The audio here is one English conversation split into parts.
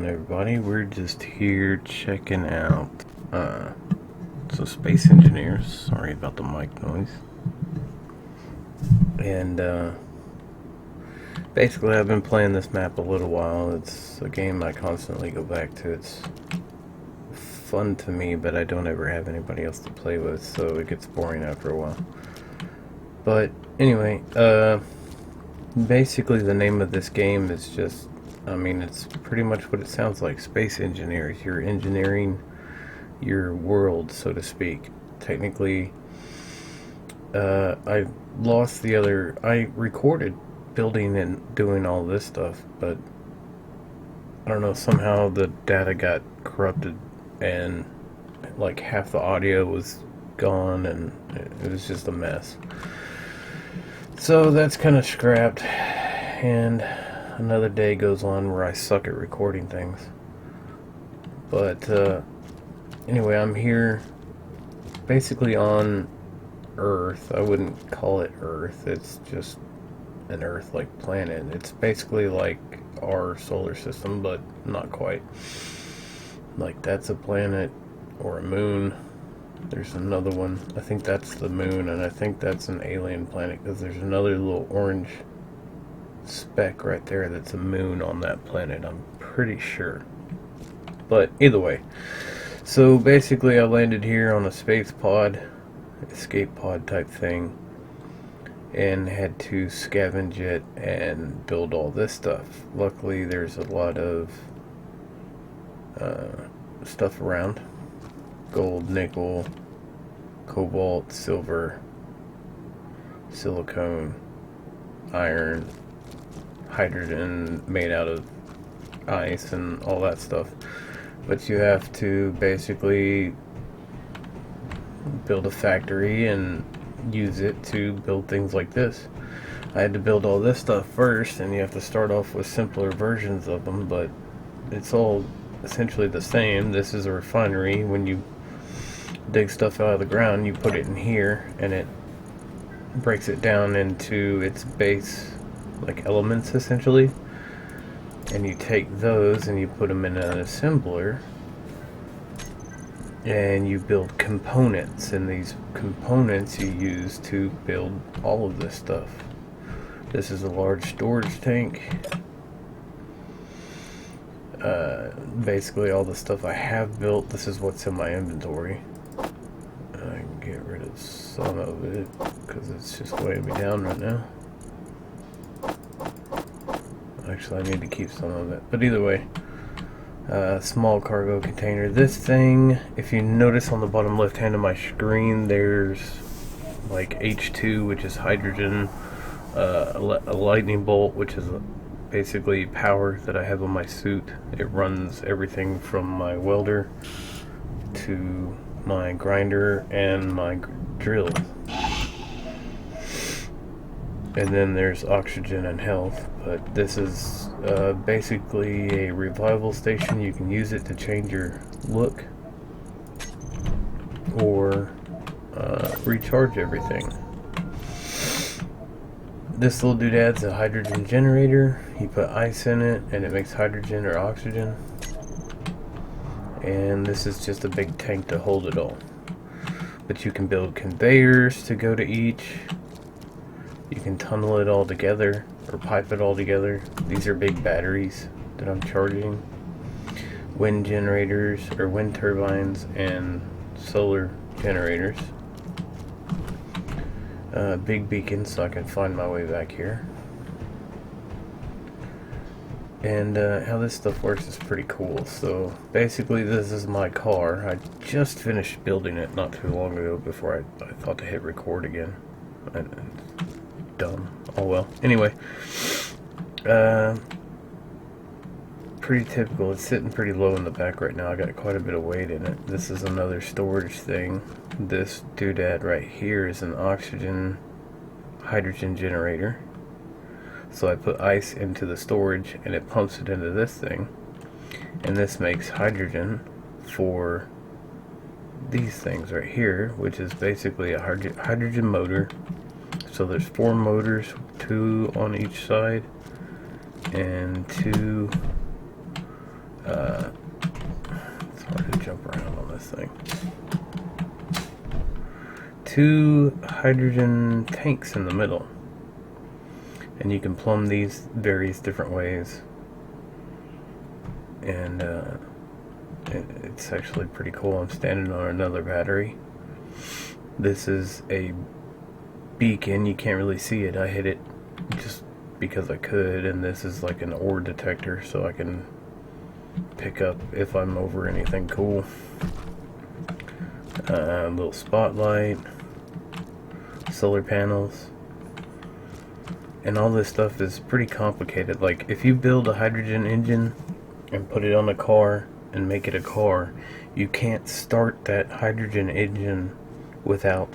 doing, everybody? We're just here checking out some space engineers. Sorry about the mic noise. And basically I've been playing this map a little while. It's a game I constantly go back to. It's fun to me, but I don't ever have anybody else to play with, so it gets boring after a while. But anyway, basically the name of this game is just, it's pretty much what it sounds like. Space engineers. You're engineering your world, so to speak. Technically, I recorded building and doing all this stuff, but I don't know, somehow the data got corrupted and like half the audio was gone and it was just a mess. So that's kind of scrapped, and another day goes on where I suck at recording things. But anyway, I'm here basically on Earth. I wouldn't call it Earth, it's just an Earth-like planet. It's basically like our solar system, but not quite. Like, that's a planet or a moon. There's another one. I think that's the moon, and I think that's an alien planet, because there's another little orange speck right there that's a moon on that planet, I'm pretty sure. But either way, so basically I landed here on a space pod, escape pod type thing, and had to scavenge it and build all this stuff. Luckily there's a lot of stuff around. Gold, nickel, cobalt, silver, silicone, iron, hydrogen made out of ice, and all that stuff. But you have to basically build a factory and use it to build things like this. I had to build all this stuff first, and you have to start off with simpler versions of them, but it's all essentially the same. This is a refinery. When you dig stuff out of the ground, you put it in here and it breaks it down into its base, like elements essentially, and you take those and you put them in an assembler and you build components, and these components you use to build all of this stuff. This is a large storage tank. Basically all the stuff I have built, this is what's in my inventory. I can get rid of some of it because it's just weighing me down right now. Actually, I need to keep some of it, but either way, small cargo container. This thing, if you notice on the bottom left hand of my screen, there's like H2, which is hydrogen, a lightning bolt, which is basically power that I have on my suit. It runs everything from my welder to my grinder and my drill. And then there's oxygen and health, but this is basically a revival station. You can use it to change your look or recharge everything. This little doodad's a hydrogen generator. You put ice in it and it makes hydrogen or oxygen. And this is just a big tank to hold it all. But you can build conveyors to go to each. You can tunnel it all together or pipe it all together. These are big batteries that I'm charging. Wind generators or wind turbines and solar generators. Big beacon so I can find my way back here. And how this stuff works is pretty cool. So basically this is my car. I just finished building it not too long ago before I thought to hit record again. Dumb. Oh well. Anyway, pretty typical. It's sitting pretty low in the back right now. I got quite a bit of weight in it. This is another storage thing. This doodad right here is an oxygen hydrogen generator. So I put ice into the storage and it pumps it into this thing, and this makes hydrogen for these things right here, which is basically a hydrogen motor. So there's 4 motors, 2 on each side and 2 It's hard to jump around on this thing. 2 hydrogen tanks in the middle, and you can plumb these various different ways, and it's actually pretty cool. I'm standing on another battery. This is a beacon. You can't really see it. I hit it just because I could, and this is like an ore detector, so I can pick up if I'm over anything cool. Little spotlight, solar panels, and all this stuff is pretty complicated. Like, if you build a hydrogen engine and put it on a car and make it a car, you can't start that hydrogen engine without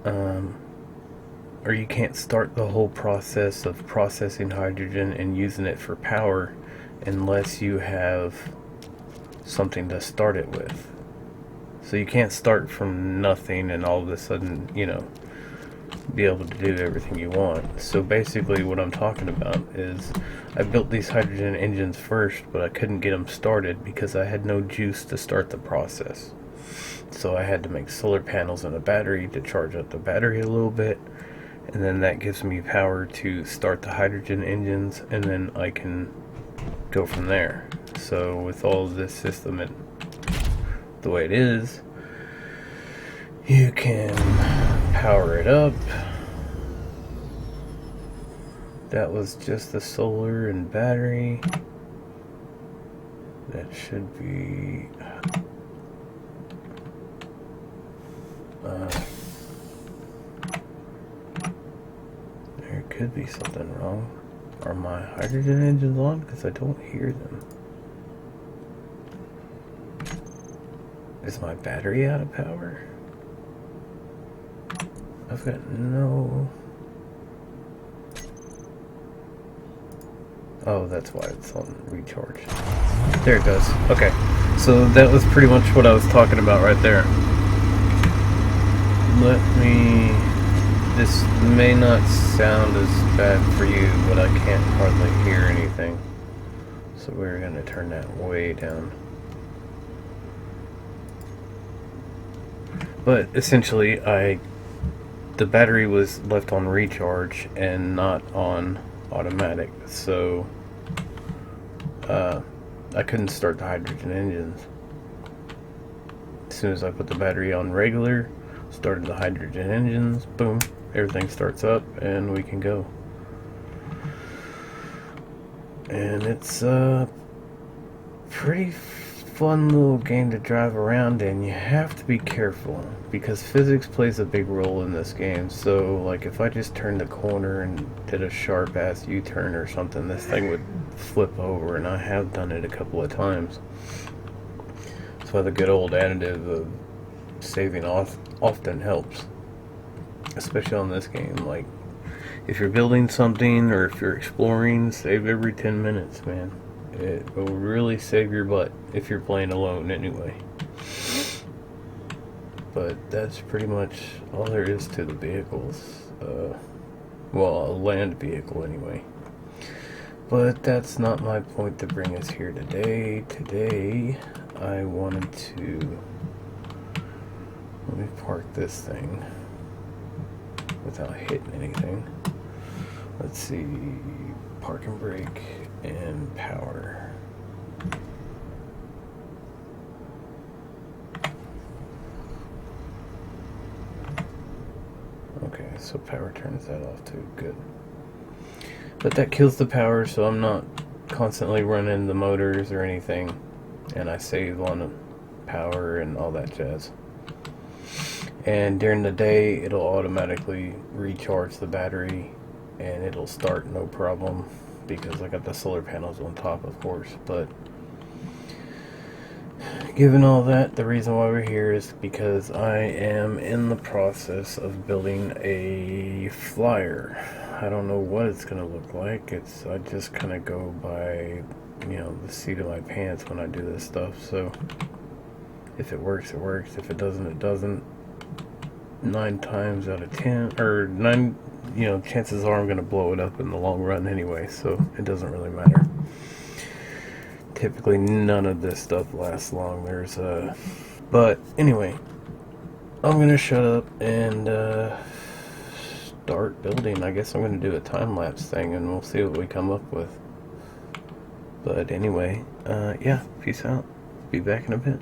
or you can't start the whole process of processing hydrogen and using it for power unless you have something to start it with. So you can't start from nothing and all of a sudden, you know, be able to do everything you want. So basically what I'm talking about is I built these hydrogen engines first, but I couldn't get them started because I had no juice to start the process. So I had to make solar panels and a battery to charge up the battery a little bit, and then that gives me power to start the hydrogen engines, and then I can go from there. So with all of this system and the way it is, you can power it up. That was just the solar and battery. That should be there could be something wrong. Are my hydrogen engines on? Because I don't hear them. Is my battery out of power? I've got no... Oh, that's why it's on recharge. There it goes. Okay, so that was pretty much what I was talking about right there. Let me... This may not sound as bad for you, but I can't hardly hear anything. So we're going to turn that way down. But essentially, the battery was left on recharge and not on automatic, so I couldn't start the hydrogen engines. As soon as I put the battery on regular, started the hydrogen engines, boom, everything starts up and we can go. And it's a pretty fun little game to drive around in. You have to be careful because physics plays a big role in this game. So like if I just turned the corner and did a sharp ass U-turn or something, this thing would flip over, and I have done it a couple of times. That's why the good old additive of saving often helps, especially on this game. Like if you're building something or if you're exploring, save every 10 minutes, man. It will really save your butt if you're playing alone anyway. But that's pretty much all there is to the vehicles. Well, a land vehicle anyway. But that's not my point to bring us here today. Today, I wanted to... Let me park this thing without hitting anything. Let's see, park and brake and power. Okay, so power turns that off too, good. But that kills the power, so I'm not constantly running the motors or anything, and I save on power and all that jazz. And during the day, it'll automatically recharge the battery and it'll start no problem because I got the solar panels on top, of course. But given all that, the reason why we're here is because I am in the process of building a flyer. I don't know what it's gonna look like. I just kind of go by, you know, the seat of my pants when I do this stuff. So if it works, it works. If it doesn't, it doesn't. 9 times out of 10, or 9, you know, chances are I'm gonna blow it up in the long run anyway, so it doesn't really matter. typically none of this stuff lasts long. But anyway, I'm gonna shut up and start building. I guess I'm gonna do a time lapse thing, and we'll see what we come up with. But anyway, yeah, peace out. Be back in a bit.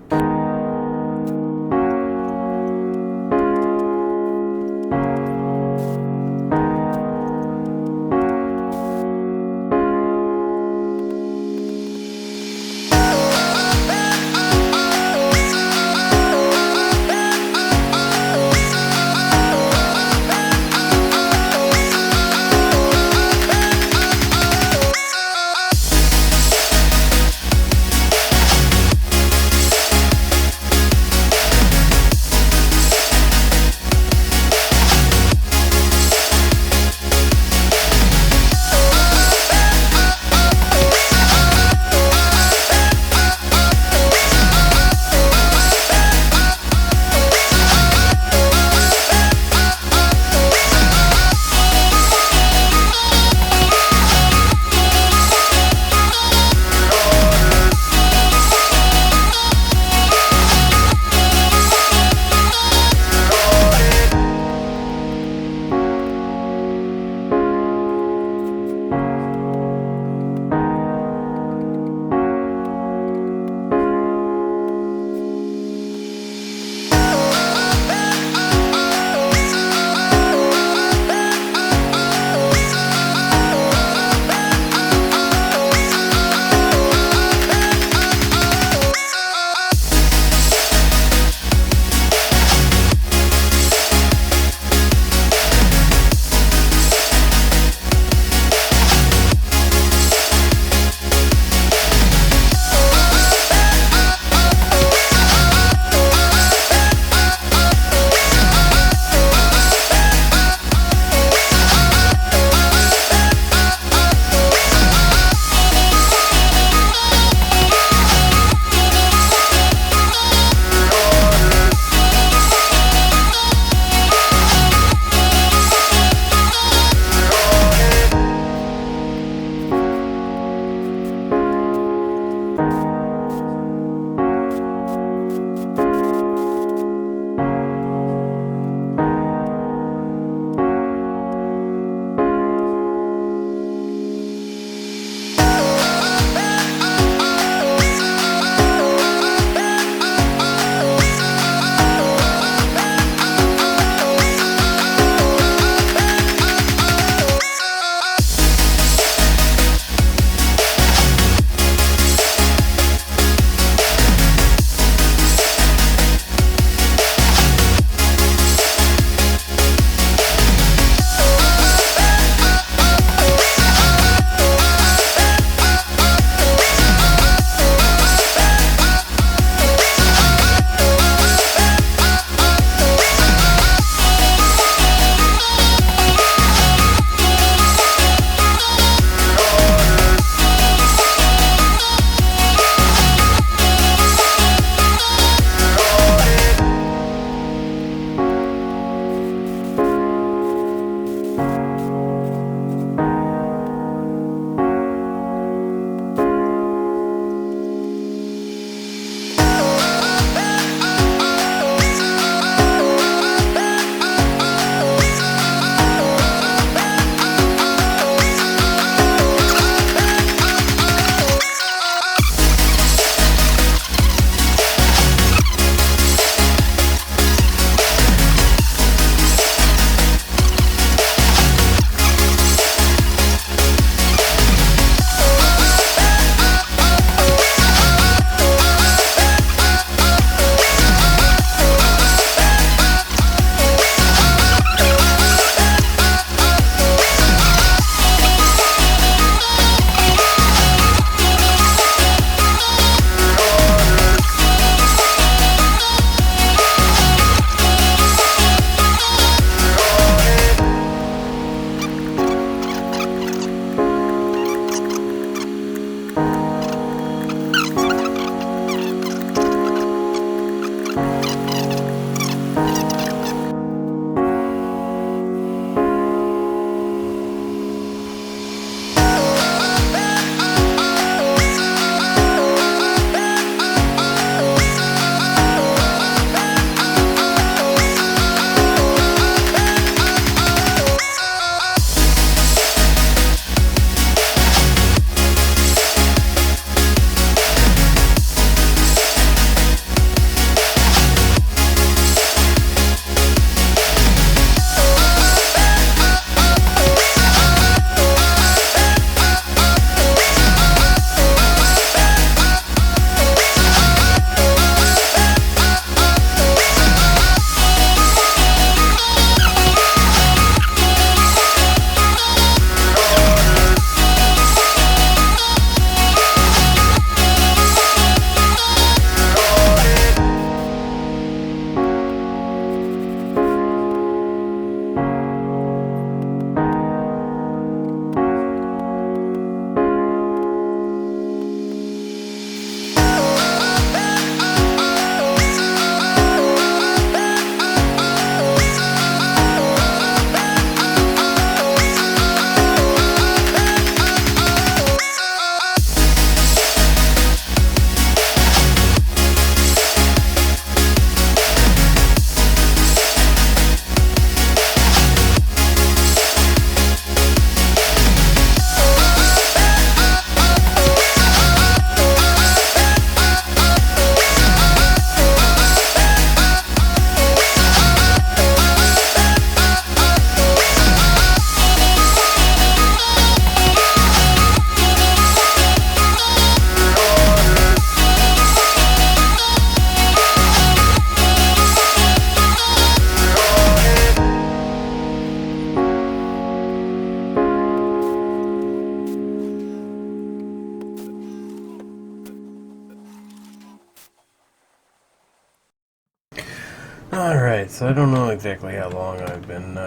Alright, so I don't know exactly how long I've been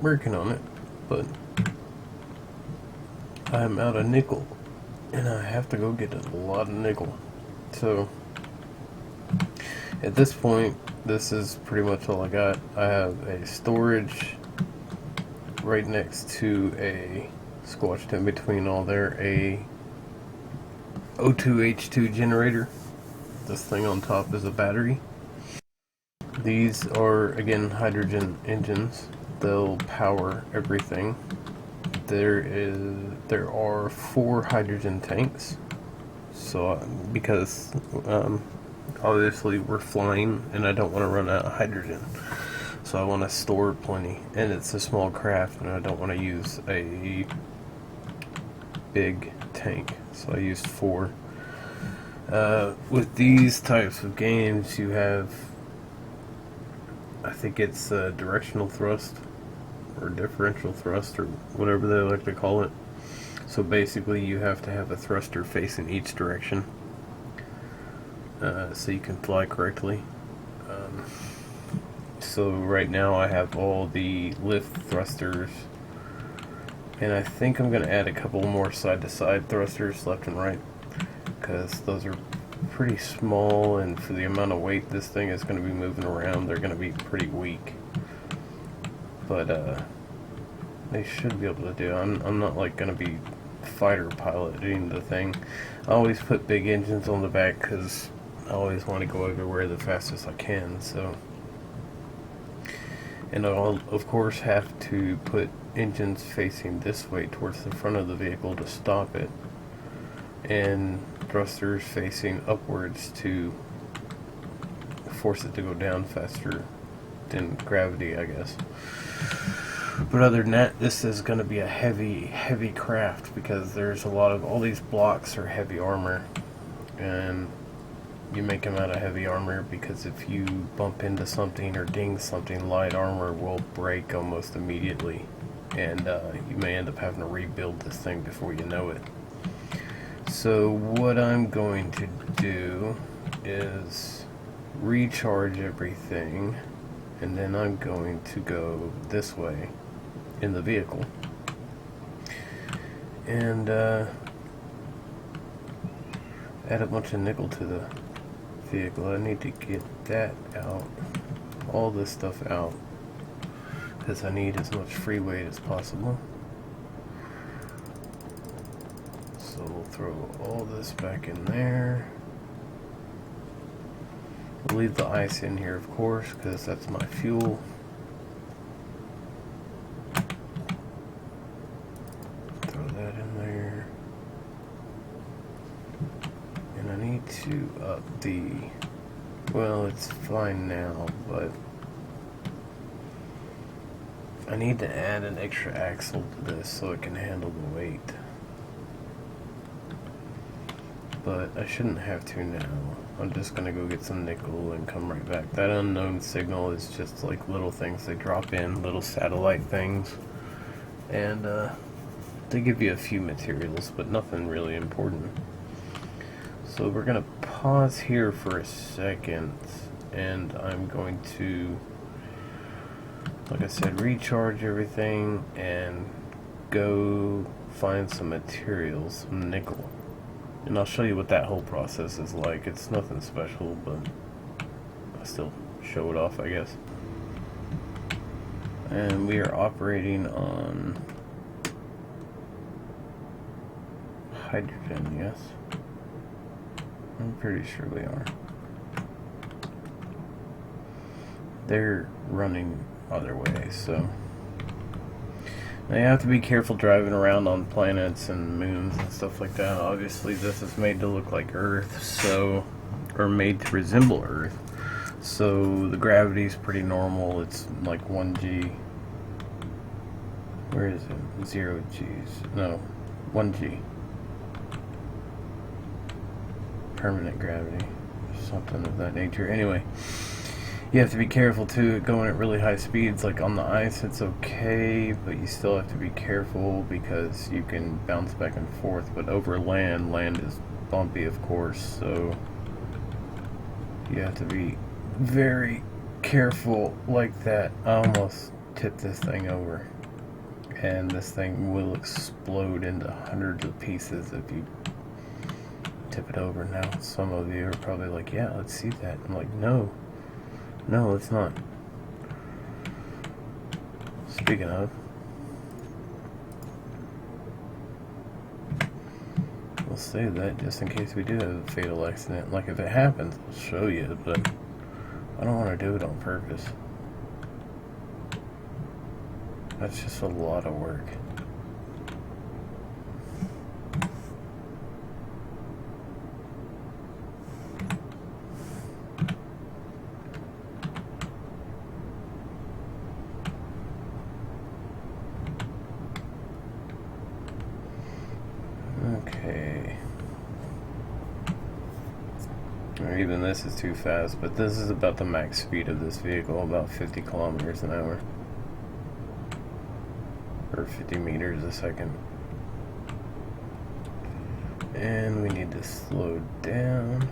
working on it, but I'm out of nickel, and I have to go get a lot of nickel. So, at this point, this is pretty much all I got. I have a storage right next to a, squashed in between all there, a O2H2 generator. This thing on top is a battery. These are, again, hydrogen engines. They'll power everything. There are 4 hydrogen tanks. So, because obviously we're flying, and I don't want to run out of hydrogen, so I want to store plenty. And it's a small craft, and I don't want to use a big tank, so I used 4. With these types of games, you have, I think it's directional thrust or differential thrust or whatever they like to call it. So basically you have to have a thruster facing each direction so you can fly correctly. So right now I have all the lift thrusters, and I think I'm going to add a couple more side-to-side thrusters left and right, because those are pretty small, and for the amount of weight this thing is going to be moving around, they're going to be pretty weak. But they should be able to do. I'm not like going to be fighter piloting the thing. I always put big engines on the back because I always want to go everywhere the fastest I can. So, and I'll of course have to put engines facing this way towards the front of the vehicle to stop it, and thrusters facing upwards to force it to go down faster than gravity, I guess. But other than that, this is going to be a heavy craft, because there's a lot of, all these blocks are heavy armor, and you make them out of heavy armor because if you bump into something or ding something, light armor will break almost immediately, and you may end up having to rebuild this thing before you know it. So what I'm going to do is recharge everything, and then I'm going to go this way in the vehicle, and add a bunch of nickel to the vehicle. I need to get that out, all this stuff out, because I need as much free weight as possible. So we'll throw all this back in there. We'll leave the ice in here, of course, because that's my fuel. Throw that in there. And I need to up the, well, it's fine now, but I need to add an extra axle to this so it can handle the weight. But I shouldn't have to now. I'm just gonna go get some nickel and come right back. That unknown signal is just like little things they drop in, little satellite things, and they give you a few materials, but nothing really important. So we're gonna pause here for a second, and I'm going to, like I said, recharge everything and go find some materials, some nickel. And I'll show you what that whole process is like. It's nothing special, but I still show it off, I guess. And we are operating on hydrogen, yes? I'm pretty sure we are. They're running other ways, so now you have to be careful driving around on planets and moons and stuff like that. Obviously this is made to look like Earth, so, or made to resemble Earth, so the gravity's pretty normal. It's like 1G. Where is it? 0 G's. No, 1G. Permanent gravity. Something of that nature. Anyway, you have to be careful too, going at really high speeds. Like on the ice it's okay, but you still have to be careful because you can bounce back and forth. But over land is bumpy, of course, so You have to be very careful like that. I almost tipped this thing over, and this thing will explode into hundreds of pieces if you tip it over. Now some of you are probably like, yeah, let's see that. I'm like, no, it's not. Speaking of, we'll save that just in case we do have a fatal accident. Like, if it happens, I'll show you, but I don't want to do it on purpose. That's just a lot of work. Okay. Or even this is too fast, but this is about the max speed of this vehicle, about 50 kilometers an hour. Or 50 meters a second. And we need to slow down,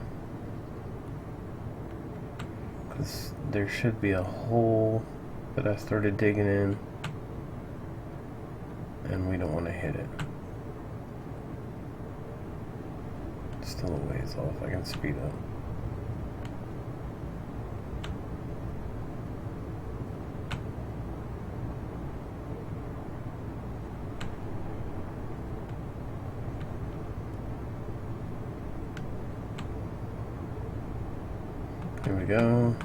because there should be a hole that I started digging in, and we don't want to hit it. Still a ways off. I can speed up. Here we go.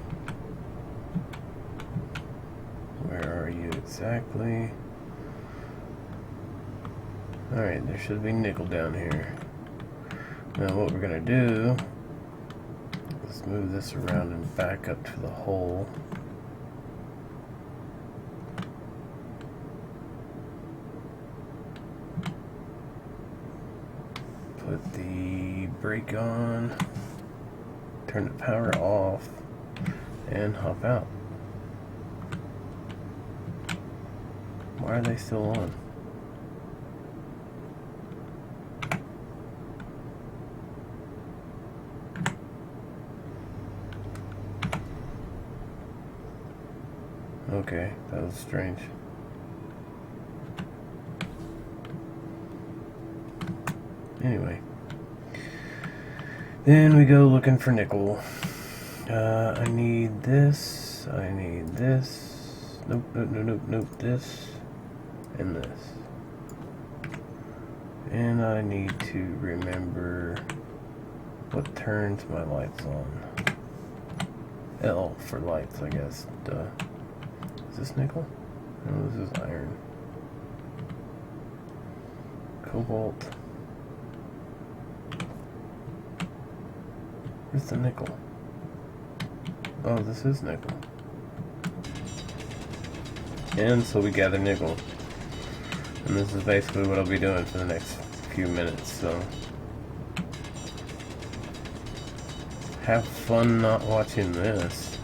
Where are you exactly? Alright, there should be nickel down here. Now what we're going to do is move this around and back up to the hole. Put the brake on. Turn the power off and hop out. Why are they still on? Okay, that was strange. Anyway. Then we go looking for nickel. I need this. I need this. Nope, this. And this. And I need to remember what turns my lights on. L for lights, I guess. Duh. Is this nickel? No, this is iron. Cobalt. Where's the nickel? Oh, this is nickel. And so we gather nickel. And this is basically what I'll be doing for the next few minutes, so have fun not watching this.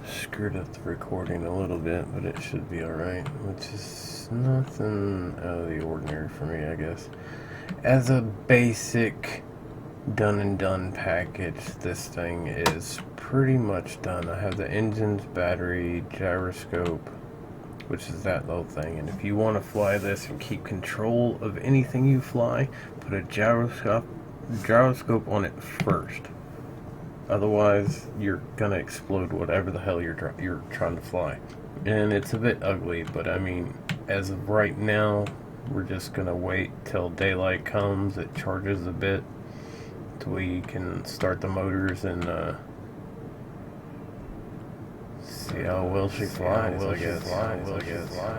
Screwed up the recording a little bit, but it should be alright, which is nothing out of the ordinary for me, I guess. As a basic done and done package, this thing is pretty much done. I have the engines, battery, gyroscope, which is that little thing, and if you want to fly this and keep control of anything you fly, put a gyroscope on it first. Otherwise, you're gonna explode whatever the hell you're trying to fly. And it's a bit ugly, but I mean, as of right now, we're just gonna wait till daylight comes, it charges a bit, till we can start the motors and see how well she flies, I guess.